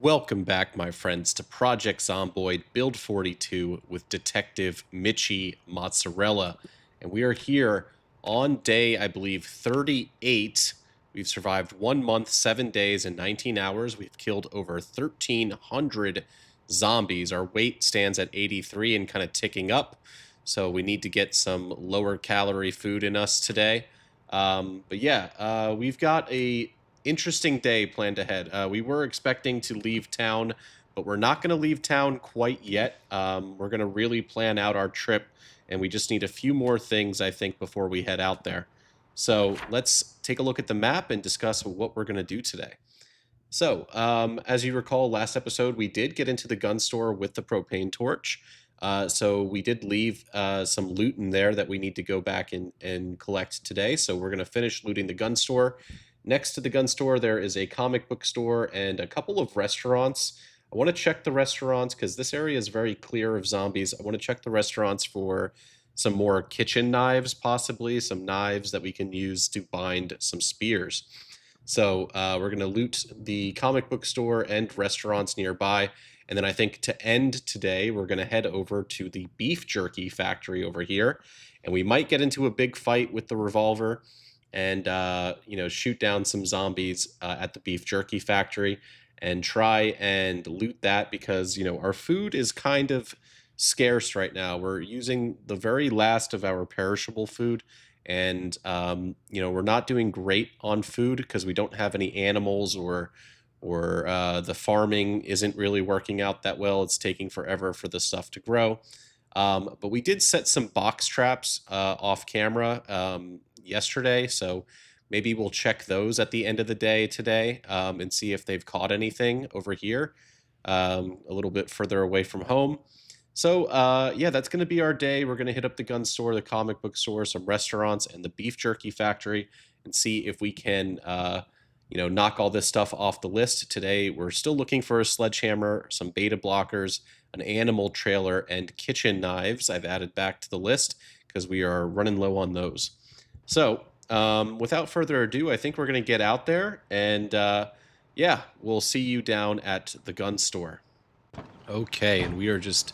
Welcome back, my friends, to Project Zomboid Build 42 with Detective Mitchy Mozzarella. And we are here on day, I believe, 38. We've survived 1 month, 7 days, and 19 hours. We've killed over 1,300 zombies. Our weight stands at 83 and kind of ticking up. So we need to get some lower calorie food in us today. We've got a interesting day planned ahead. We were expecting to leave town, but we're not going to leave town quite yet. We're going to really plan out our trip, and we just need a few more things, I think, before we head out there. So let's take a look at the map and discuss what we're going to do today. So, as you recall, last episode, we did get into the gun store with the propane torch. So we did leave some loot in there that we need to go back and collect today. So we're going to finish looting the gun store. Next to the gun store, there is a comic book store and a couple of restaurants. I want to check the restaurants because this area is very clear of zombies. I want to check the restaurants for some more kitchen knives, possibly some knives that we can use to bind some spears. So we're going to loot the comic book store and restaurants nearby. And then I think to end today, we're going to head over to the beef jerky factory over here. And we might get into a big fight with the revolver and, shoot down some zombies at the beef jerky factory and try and loot that because, our food is kind of scarce right now. We're using the very last of our perishable food. And we're not doing great on food because we don't have any animals or the farming isn't really working out that well. It's taking forever for the stuff to grow. But we did set some box traps off camera yesterday, so maybe we'll check those at the end of the day today and see if they've caught anything over here a little bit further away from home. So, that's going to be our day. We're going to hit up the gun store, the comic book store, some restaurants, and the beef jerky factory and see if we can, knock all this stuff off the list. Today, we're still looking for a sledgehammer, some beta blockers, an animal trailer, and kitchen knives I've added back to the list because we are running low on those. So, without further ado, I think we're going to get out there and, we'll see you down at the gun store. Okay, and we are just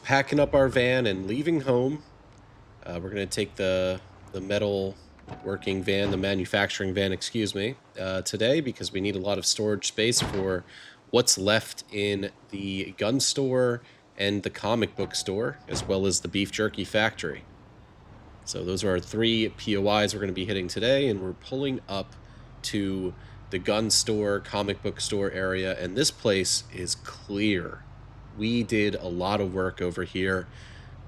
packing up our van and leaving home. We're going to take the metal working van, the manufacturing van, today because we need a lot of storage space for what's left in the gun store and the comic book store, as well as the beef jerky factory. So those are our 3 POIs we're going to be hitting today, and we're pulling up to the gun store, comic book store area, and this place is clear. We did a lot of work over here.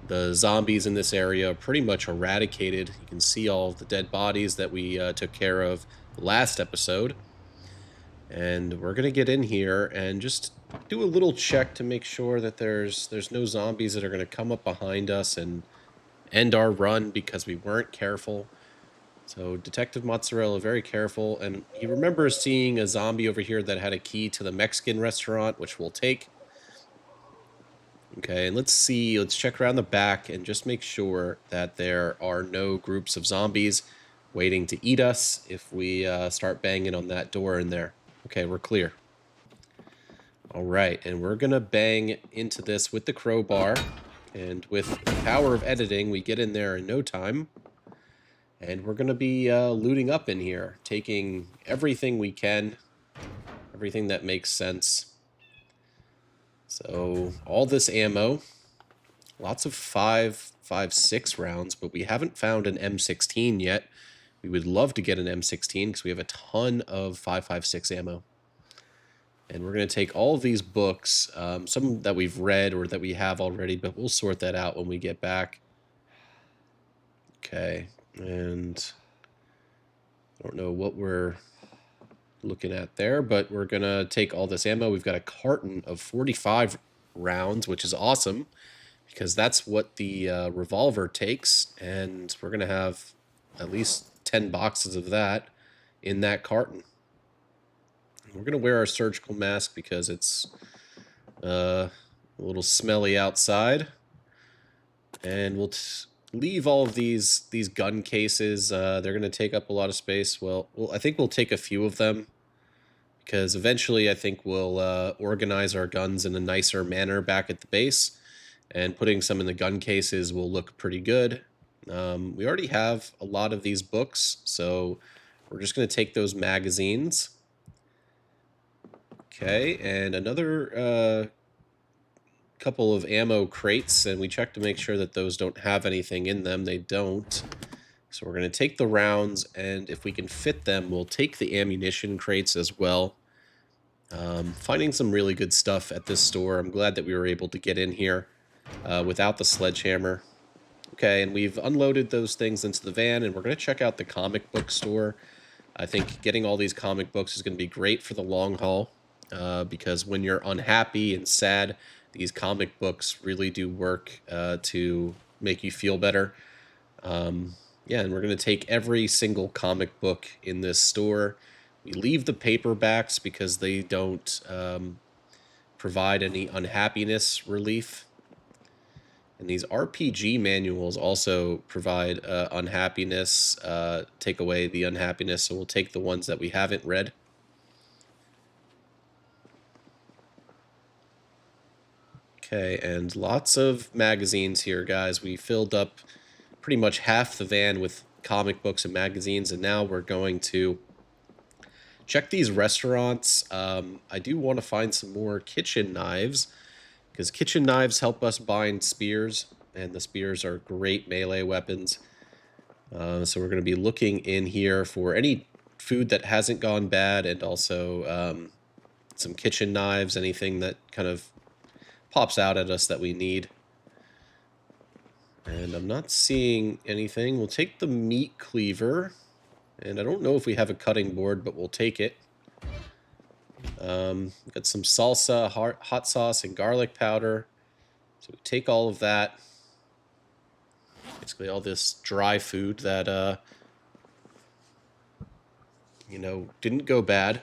The zombies in this area are pretty much eradicated. You can see all of the dead bodies that we took care of last episode. And we're going to get in here and just do a little check to make sure that there's no zombies that are going to come up behind us and end our run because we weren't careful. So Detective Mozzarella, very careful. And he remembers seeing a zombie over here that had a key to the Mexican restaurant, which we'll take. Okay, and let's check around the back and just make sure that there are no groups of zombies waiting to eat us if we start banging on that door in there. Okay, we're clear. All right, and we're going to bang into this with the crowbar. And with the power of editing, we get in there in no time. And we're going to be looting up in here, taking everything we can, everything that makes sense. So all this ammo, lots of 5.56 rounds, but we haven't found an M16 yet. We would love to get an M16 because we have a ton of 5.56 ammo. And we're going to take all of these books, some that we've read or that we have already, but we'll sort that out when we get back. Okay, and I don't know what we're looking at there, but we're gonna take all this ammo. We've got a carton of 45 rounds, which is awesome because that's what the revolver takes, and we're gonna have at least 10 boxes of that in that carton. We're gonna wear our surgical mask because it's a little smelly outside, and we'll leave all of these gun cases. They're going to take up a lot of space. Well, I think we'll take a few of them because eventually I think we'll organize our guns in a nicer manner back at the base, and putting some in the gun cases will look pretty good. We already have a lot of these books, so we're just going to take those magazines. Okay, and another couple of ammo crates, and we check to make sure that those don't have anything in them. They don't. So we're going to take the rounds, and if we can fit them, we'll take the ammunition crates as well. Finding some really good stuff at this store. I'm glad that we were able to get in here without the sledgehammer. Okay, and we've unloaded those things into the van, and we're going to check out the comic book store. I think getting all these comic books is going to be great for the long haul, because when you're unhappy and sad, these comic books really do work to make you feel better. Yeah, and we're going to take every single comic book in this store. We leave the paperbacks because they don't provide any unhappiness relief. And these RPG manuals also provide unhappiness, take away the unhappiness, so we'll take the ones that we haven't read. Okay, and lots of magazines here, guys. We filled up pretty much half the van with comic books and magazines, and now we're going to check these restaurants. I do want to find some more kitchen knives, because kitchen knives help us bind spears, and the spears are great melee weapons. So we're going to be looking in here for any food that hasn't gone bad, and also some kitchen knives, anything that kind of pops out at us that we need. And I'm not seeing anything. We'll take the meat cleaver, and I don't know if we have a cutting board, but we'll take it. Got some salsa, hot sauce, and garlic powder. So we take all of that. Basically all this dry food that, didn't go bad.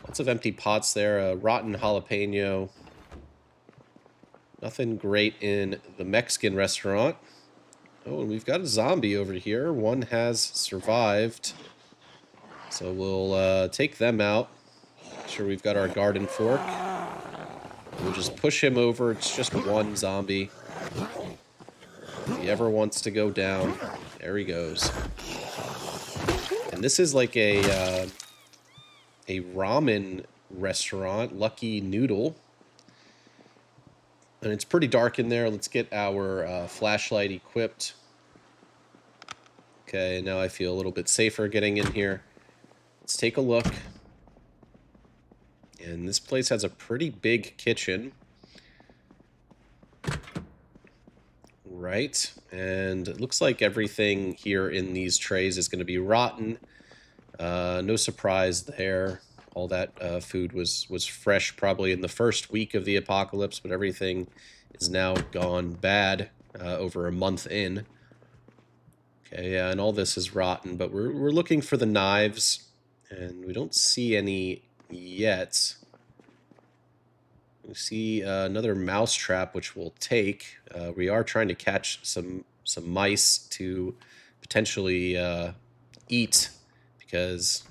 Lots of empty pots there. Rotten jalapeno. Nothing great in the Mexican restaurant. Oh, and we've got a zombie over here. One has survived. So we'll take them out. Make sure we've got our garden fork. We'll just push him over. It's just one zombie. If he ever wants to go down, there he goes. And this is like a ramen restaurant, Lucky Noodle. And it's pretty dark in there. Let's get our flashlight equipped. Okay, now I feel a little bit safer getting in here. Let's take a look. And this place has a pretty big kitchen. Right, and it looks like everything here in these trays is going to be rotten. No surprise there. All that food was fresh probably in the first week of the apocalypse, but everything is now gone bad over a month in. Okay, yeah, and all this is rotten, but we're looking for the knives, and we don't see any yet. We see another mouse trap, which we'll take. We are trying to catch some mice to potentially eat, because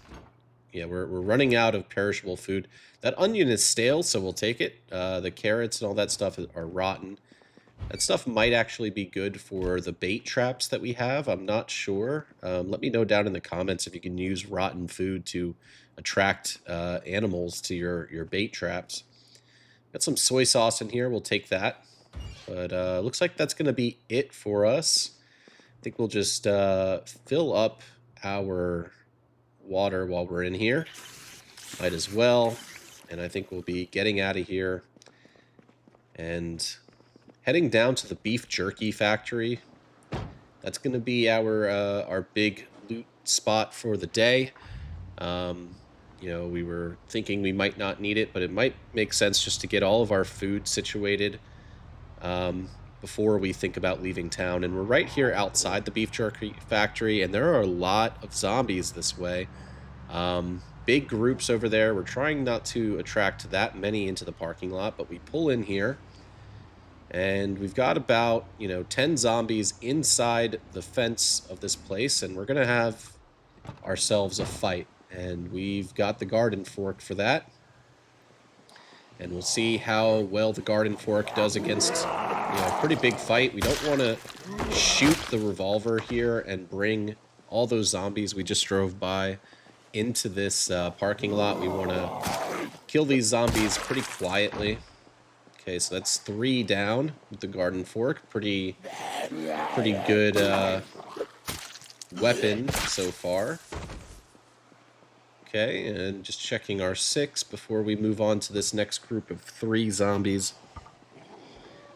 yeah, we're running out of perishable food. That onion is stale, so we'll take it. The carrots and all that stuff are rotten. That stuff might actually be good for the bait traps that we have. I'm not sure. Let me know down in the comments if you can use rotten food to attract animals to your bait traps. Got some soy sauce in here. We'll take that. But looks like that's going to be it for us. I think we'll just fill up our water while we're in here. Might as well. And I think we'll be getting out of here and heading down to the beef jerky factory. That's going to be our big loot spot for the day. We were thinking we might not need it, but it might make sense just to get all of our food situated before we think about leaving town. And we're right here outside the beef jerky factory, and there are a lot of zombies this way. Big groups over there. We're trying not to attract that many into the parking lot, but we pull in here, and we've got about 10 zombies inside the fence of this place, and we're gonna have ourselves a fight. And we've got the garden fork for that. And we'll see how well the garden fork does against a pretty big fight. We don't want to shoot the revolver here and bring all those zombies we just drove by into this parking lot. We want to kill these zombies pretty quietly. Okay, so that's 3 down with the garden fork. Pretty good weapon so far. Okay, and just checking our 6 before we move on to this next group of 3 zombies.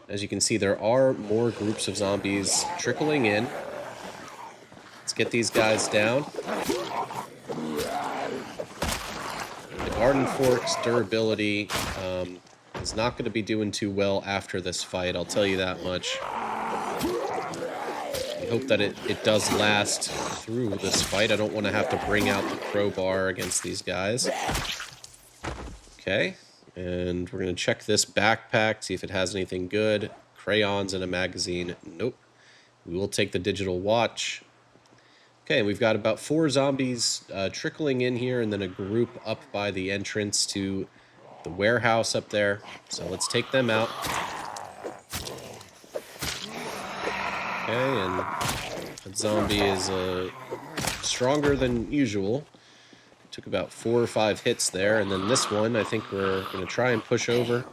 As you can see, there are more groups of zombies trickling in. Let's get these guys down. The garden fork's durability is not going to be doing too well after this fight, I'll tell you that much. I hope that it does last through this fight. I don't want to have to bring out the crowbar against these guys. Okay, and we're going to check this backpack, see if it has anything good. Crayons and a magazine. Nope. We will take the digital watch. Okay, we've got about 4 zombies trickling in here, and then a group up by the entrance to the warehouse up there. So let's take them out. Okay, and that zombie is stronger than usual. Took about 4 or 5 hits there, and then this one, I think we're going to try and push over.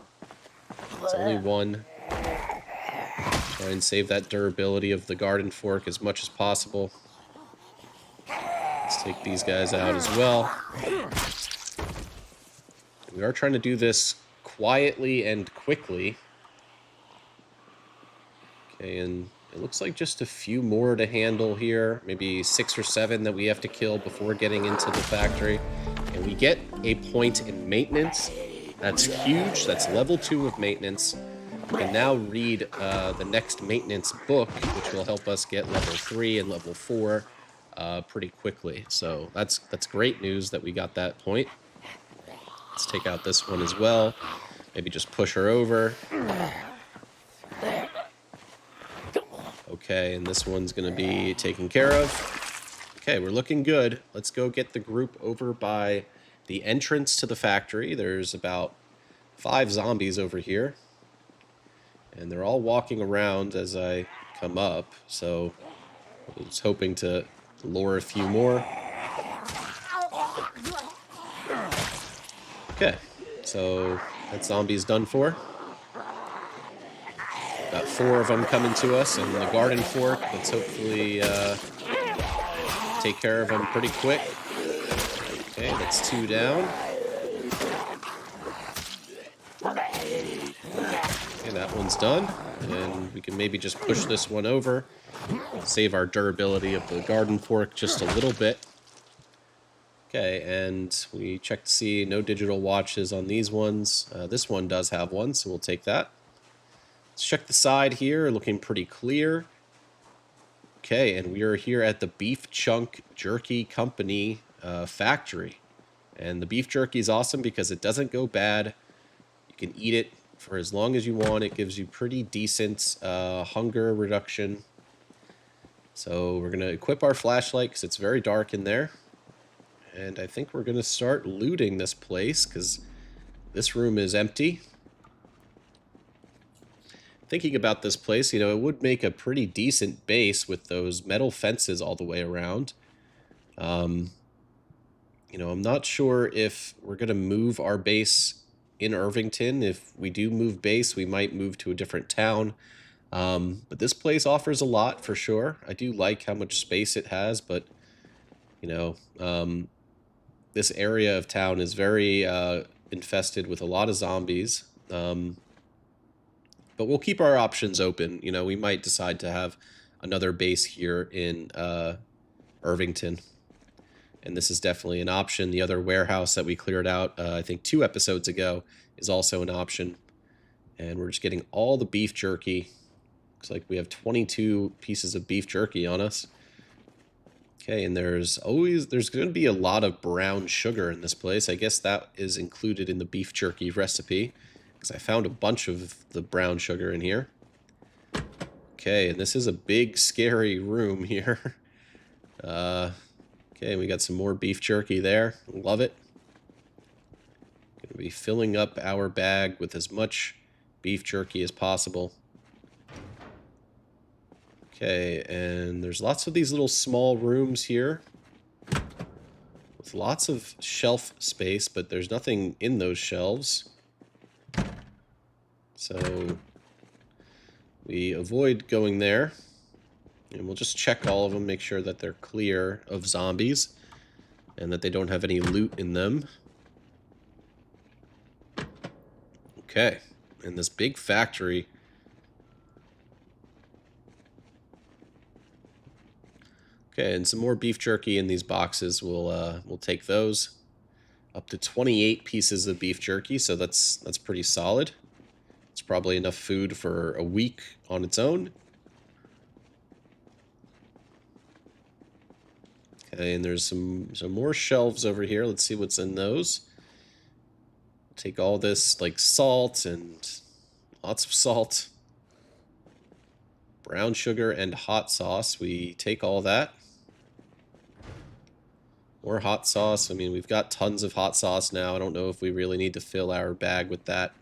It's only 1. Try and save that durability of the garden fork as much as possible. Let's take these guys out as well. We are trying to do this quietly and quickly. Okay, and it looks like just a few more to handle here. Maybe 6 or 7 that we have to kill before getting into the factory. And we get a point in maintenance. That's huge. That's level 2 of maintenance. We can now read the next maintenance book, which will help us get level 3 and level 4 pretty quickly. So that's great news that we got that point. Let's take out this one as well. Maybe just push her over. Okay, and this one's going to be taken care of. Okay, we're looking good. Let's go get the group over by the entrance to the factory. There's about 5 zombies over here. And they're all walking around as I come up. So I was hoping to lure a few more. Okay, so that zombie's done for. Got 4 of them coming to us, and the garden fork. Let's hopefully take care of them pretty quick. Okay, that's 2 down. Okay, that one's done, and we can maybe just push this one over. Save our durability of the garden fork just a little bit. Okay, and we check to see no digital watches on these ones. This one does have one, so we'll take that. Let's check the side here, looking pretty clear. Okay, and we are here at the Beef Chunk Jerky Company factory. And the beef jerky is awesome because it doesn't go bad. You can eat it for as long as you want. It gives you pretty decent hunger reduction. So we're going to equip our flashlight because it's very dark in there. And I think we're going to start looting this place because this room is empty. Thinking about this place, you know, it would make a pretty decent base with those metal fences all the way around. You know, I'm not sure if we're going to move our base in Irvington. If we do move base, we might move to a different town. But this place offers a lot for sure. I do like how much space it has, but, you know, this area of town is very infested with a lot of zombies. But we'll keep our options open. You know, we might decide to have another base here in Irvington. And this is definitely an option. The other warehouse that we cleared out, I think 2 episodes ago, is also an option. And we're just getting all the beef jerky. Looks like we have 22 pieces of beef jerky on us. Okay, and there's going to be a lot of brown sugar in this place. I guess that is included in the beef jerky recipe, because I found a bunch of the brown sugar in here. Okay, and this is a big, scary room here. Okay, we got some more beef jerky there. Love it. Gonna be filling up our bag with as much beef jerky as possible. Okay, and there's lots of these little small rooms here with lots of shelf space, but there's nothing in those shelves. So we avoid going there. And we'll just check all of them, make sure that they're clear of zombies and that they don't have any loot in them. Okay, and this big factory. Okay, and some more beef jerky in these boxes. We'll take those. Up to 28 pieces of beef jerky, so that's pretty solid. It's probably enough food for a week on its own. Okay, and there's some more shelves over here. Let's see what's in those. Take all this, like salt and lots of salt. Brown sugar and hot sauce. We take all that. More hot sauce. I mean, we've got tons of hot sauce now. I don't know if we really need to fill our bag with that.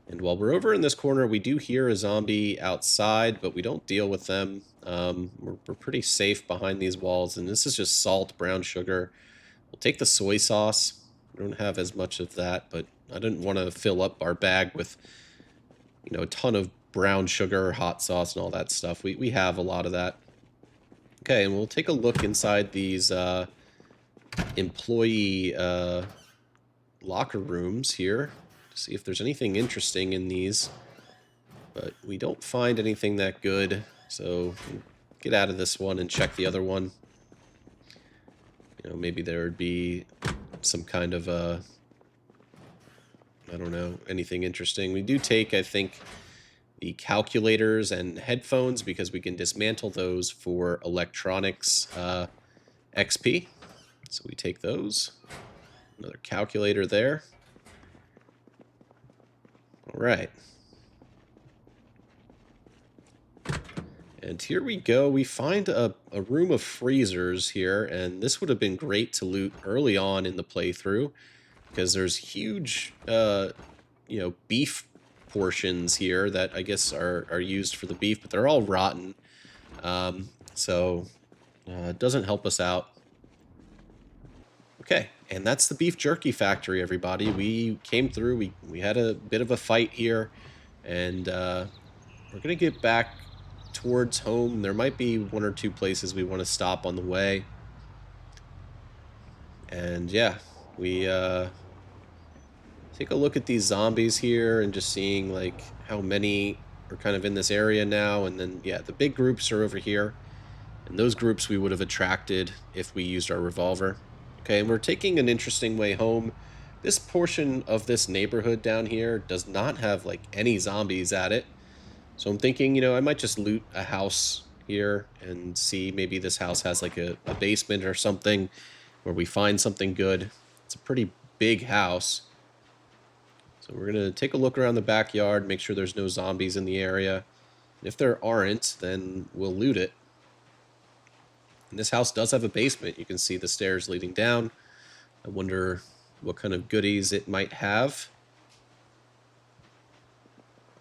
And while we're over in this corner, we do hear a zombie outside, but we don't deal with them. We're pretty safe behind these walls, and this is just salt, brown sugar. We'll take the soy sauce. We don't have as much of that, but I didn't want to fill up our bag with, you know, a ton of brown sugar, hot sauce, and all that stuff. We have a lot of that. Okay, and we'll take a look inside these employee locker rooms here. See if there's anything interesting in these, but we don't find anything that good, so get out of this one and check the other one. You know, maybe there would be some kind of I don't know, anything interesting. We do take, I think, the calculators and headphones because we can dismantle those for electronics XP, so we take those. Another calculator there. All right. And here we go. We find a room of freezers here, and this would have been great to loot early on in the playthrough because there's huge, you know, beef portions here that I guess are used for the beef, but they're all rotten. So it doesn't help us out. Okay, and that's the beef jerky factory, everybody. We came through. We had a bit of a fight here, and we're going to get back towards home. There might be one or two places we want to stop on the way. And yeah, we take a look at these zombies here and just seeing like how many are kind of in this area now. And then, yeah, the big groups are over here. And those groups we would have attracted if we used our revolver. Okay, and we're taking an interesting way home. This portion of this neighborhood down here does not have, like, any zombies at it. So I'm thinking, you know, I might just loot a house here and see maybe this house has, like, a basement or something where we find something good. It's a pretty big house. So we're going to take a look around the backyard, make sure there's no zombies in the area. And if there aren't, then we'll loot it. And this house does have a basement. You can see the stairs leading down. I wonder what kind of goodies it might have.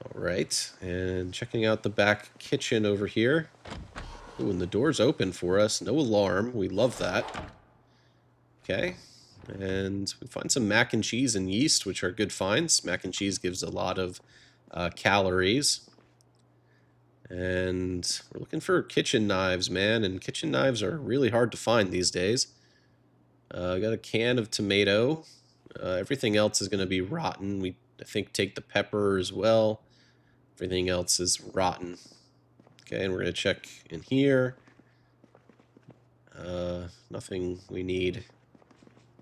All right, and checking out the back kitchen over here. Ooh, and the door's open for us. No alarm. We love that. Okay, and we find some mac and cheese and yeast, which are good finds. Mac and cheese gives a lot of calories. And we're looking for kitchen knives, man, and kitchen knives are really hard to find these days. I got a can of tomato. Everything else is going to be rotten. We, I think, take the pepper as well. Everything else is rotten. Okay, and we're going to check in here. Nothing we need.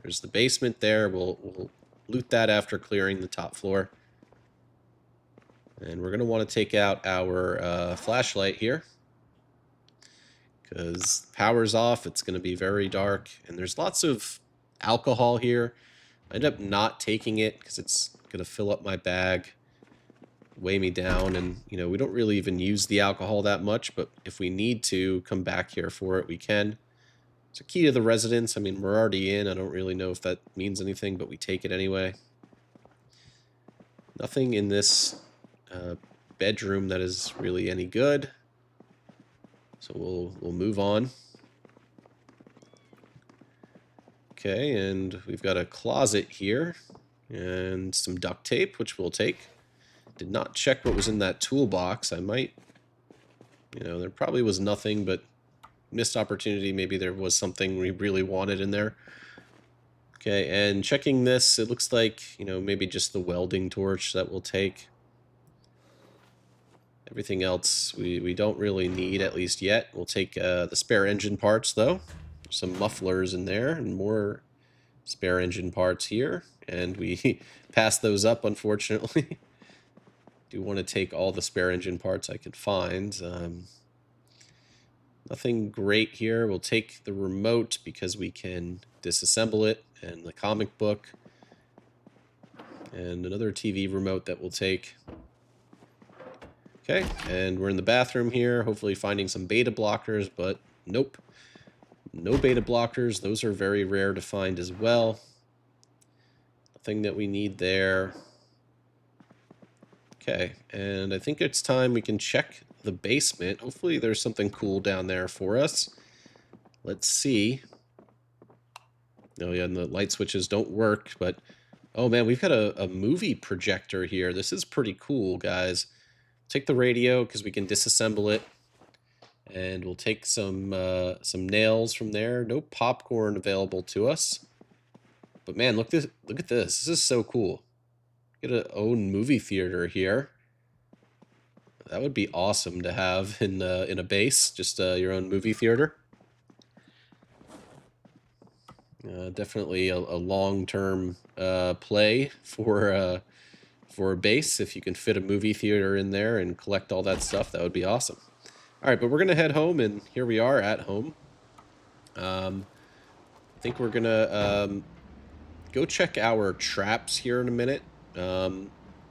There's the basement there. We'll loot that after clearing the top floor. And we're going to want to take out our flashlight here. Because power's off, it's going to be very dark. And there's lots of alcohol here. I end up not taking it because it's going to fill up my bag, weigh me down. And, you know, we don't really even use the alcohol that much. But if we need to come back here for it, we can. It's a key to the residence. I mean, we're already in. I don't really know if that means anything, but we take it anyway. Nothing in this bedroom that is really any good. So we'll move on. Okay, and we've got a closet here and some duct tape, which we'll take. Did not check what was in that toolbox. I might, there probably was nothing, but missed opportunity. Maybe there was something we really wanted in there. Okay, and checking this, it looks like, maybe just the welding torch that we'll take. Everything else we don't really need, at least yet. We'll take the spare engine parts, though. Some mufflers in there, and more spare engine parts here. And we passed those up, unfortunately. Do want to take all the spare engine parts I could find. Nothing great here. We'll take the remote because we can disassemble it, and the comic book, and another TV remote that we'll take. Okay, and we're in the bathroom here, hopefully finding some beta blockers, but nope. No beta blockers. Those are very rare to find as well. Nothing that we need there. Okay, and I think it's time we can check the basement. Hopefully there's something cool down there for us. Let's see. Oh yeah, and the light switches don't work, but oh man, we've got a movie projector here. This is pretty cool, guys. Take the radio because we can disassemble it, and we'll take some nails from there. No popcorn available to us, but man, look at this. This is so cool. Get an own movie theater here. That would be awesome to have in a base, just your own movie theater. Definitely a long-term play for a base. If you can fit a movie theater in there and collect all that stuff, that would be awesome. All right, but we're gonna head home, and here we are at home. I think we're gonna go check our traps here in a minute.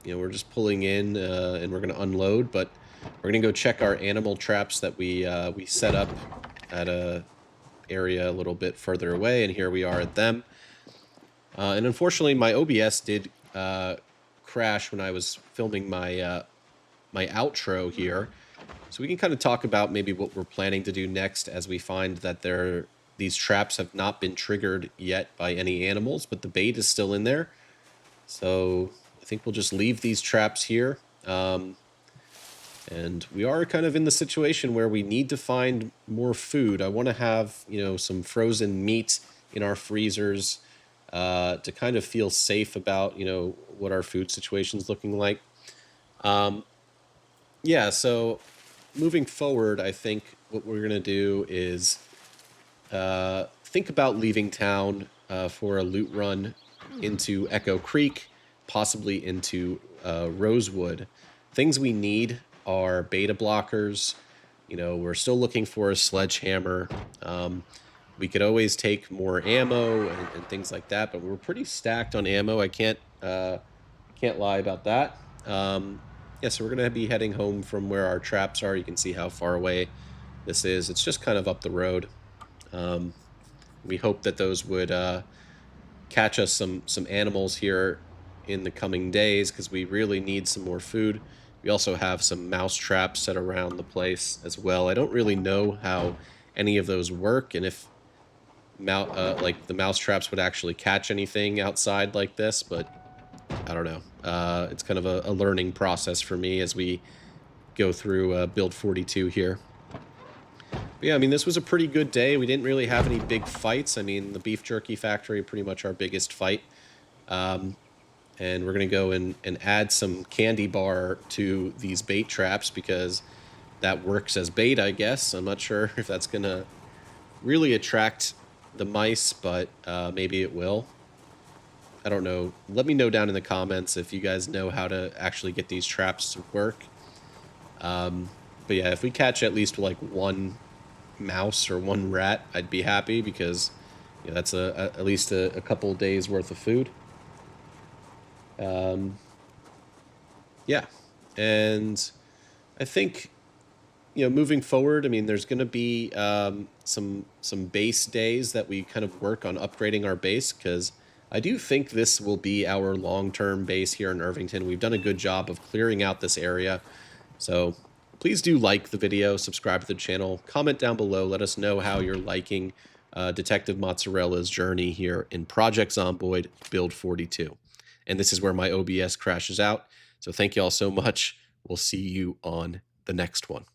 We're just pulling in, and we're gonna unload, but we're gonna go check our animal traps that we set up at a area a little bit further away, and here we are at them. And unfortunately, my OBS did crash when I was filming my my outro here, so we can kind of talk about maybe what we're planning to do next, as we find that these traps have not been triggered yet by any animals, but the bait is still in there. So I think we'll just leave these traps here. And we are kind of in the situation where we need to find more food. I want to have, some frozen meat in our freezers to kind of feel safe about, what our food situation's looking like. Yeah, so moving forward, I think what we're going to do is think about leaving town for a loot run into Echo Creek, possibly into Rosewood. Things we need are beta blockers. We're still looking for a sledgehammer. We could always take more ammo and things like that, but we're pretty stacked on ammo. I can't lie about that. Yeah, so we're going to be heading home from where our traps are. You can see how far away this is. It's just kind of up the road. We hope that those would catch us some animals here in the coming days, because we really need some more food. We also have some mouse traps set around the place as well. I don't really know how any of those work, and if like the mouse traps would actually catch anything outside like this, but I don't know. It's kind of a learning process for me as we go through build 42 here. But yeah, I mean, this was a pretty good day. We didn't really have any big fights. I mean, the beef jerky factory, pretty much our biggest fight. And we're going to go and add some candy bar to these bait traps, because that works as bait, I guess. I'm not sure if that's going to really attract the mice, but maybe it will. I don't know. Let me know down in the comments if you guys know how to actually get these traps to work. But yeah, if we catch at least like one mouse or one rat, I'd be happy, because that's at least a couple days worth of food. Yeah, and I think moving forward, I mean, there's going to be some base days that we kind of work on upgrading our base, because I do think this will be our long-term base here in Irvington. We've done a good job of clearing out this area. So please do like the video, subscribe to the channel, comment down below, let us know how you're liking Detective Mozzarella's journey here in Project Zomboid Build 42. And this is where my OBS crashes out. So thank you all so much. We'll see you on the next one.